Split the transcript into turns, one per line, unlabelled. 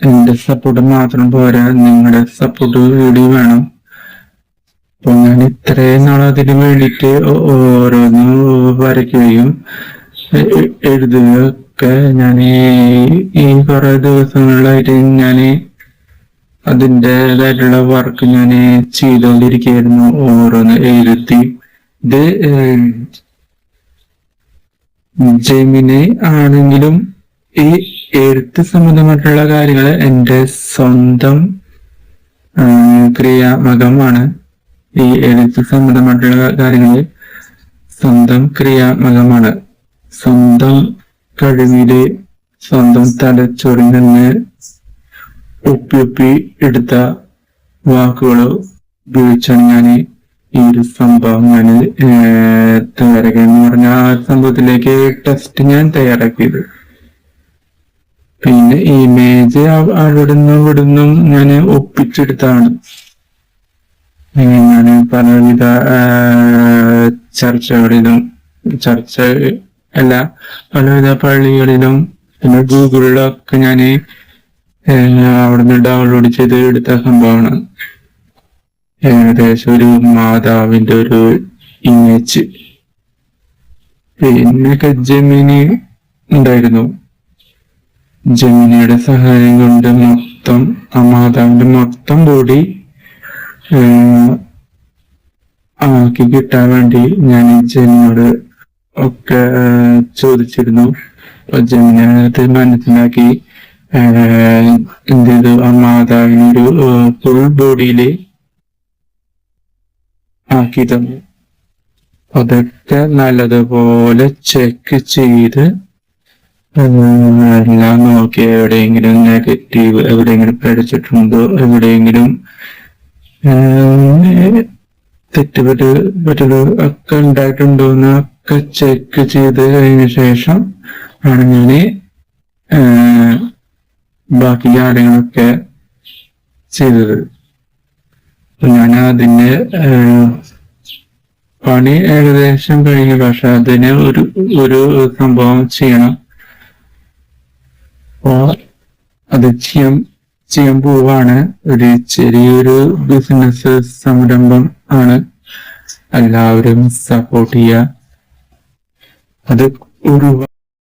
എന്റെ സപ്പോർട്ട് മാത്രം പോരാ, നിങ്ങളുടെ സപ്പോർട്ട് കൂടി വേണം. അപ്പൊ ഞാൻ ഇത്രയും നാൾ അതിന് വേണ്ടിയിട്ട് ഓരോന്ന് വരയ്ക്കുകയും എഴുതുകയൊക്കെ ഞാൻ ഈ കുറെ ദിവസങ്ങളിലായിട്ട് ഞാൻ അതിൻ്റെതായിട്ടുള്ള വർക്ക് ഞാൻ ചെയ്തുകൊണ്ടിരിക്കുകയായിരുന്നു. ഓരോന്ന് എഴുതി ഇത് ജെമിനി ആണെങ്കിലും ഈ എഴുത്ത് സംബന്ധമായിട്ടുള്ള കാര്യങ്ങൾ എൻ്റെ സ്വന്തം ക്രിയാമകമാണ്. ഈ എഴുത്ത് സംബന്ധമായിട്ടുള്ള കാര്യങ്ങൾ സ്വന്തം ക്രിയാമകമാണ്. സ്വന്തം കഴിവില് സ്വന്തം തലച്ചോറിൽ നിന്ന് ഒപ്പി എടുത്ത വാക്കുകൾ ഉപയോഗിച്ചാണ് ഞാൻ ഈ ഒരു സംഭവം ഞാൻ തയ്യാറാക്കിയത്. എന്ന് പറഞ്ഞ ആ സംഭവത്തിലേക്ക് ടെസ്റ്റ് ഞാൻ തയ്യാറാക്കിയത്. പിന്നെ ഇമേജ് അവിടുന്നും ഞാൻ ഒപ്പിച്ചെടുത്താണ്. ഞാൻ പലവിധ ചർച്ചകളിലും പലവിധ പള്ളികളിലും പിന്നെ ഗൂഗിളിലൊക്കെ ഞാൻ അവിടുന്ന് ഡൗൺലോഡ് ചെയ്ത് എടുത്ത സംഭവമാണ്. ഏകദേശം ഒരു മാതാവിന്റെ ഒരു ഇമേജ്. പിന്നെ ജെമിനി ഉണ്ടായിരുന്നു. ജെമിനിയുടെ സഹായം കൊണ്ട് മൊത്തം ആ മാതാവിന്റെ മൊത്തം ബോഡി ആക്കി കിട്ടാൻ വേണ്ടി ഞാൻ ജെമിനിയോട് ഒക്കെ ചോദിച്ചിരുന്നു. അപ്പൊ ജെമിനി അത് മനസ്സിലാക്കി എന്ത് ചെയ്തു, ആ മാതാവിനൊരു ഫുൾ ബോഡിയില് ആക്കി തന്നു. അതൊക്കെ നല്ലതുപോലെ ചെക്ക് ചെയ്ത് എല്ലാം നോക്കി എവിടെയെങ്കിലും നെഗറ്റീവ് എവിടെയെങ്കിലും പഠിച്ചിട്ടുണ്ടോ, എവിടെയെങ്കിലും തെറ്റുപറ്റല് ഒക്കെ ഉണ്ടായിട്ടുണ്ടോ എന്നൊക്കെ ചെക്ക് ചെയ്ത് കഴിഞ്ഞ ശേഷം ആണ് ഞാന് ബാക്കി കാര്യങ്ങളൊക്കെ ചെയ്തത്. ഞാൻ അതിന്റെ പണി ഏകദേശം കഴിഞ്ഞു. പക്ഷെ അതിന് ഒരു സംഭവം ചെയ്യണം. അപ്പോ അത് ചെയ്യാൻ പോവാണ്. ഒരു ചെറിയൊരു ബിസിനസ് സംരംഭം ആണ്. എല്ലാവരും സപ്പോർട്ട് ചെയ്യുക. അത് ഒരു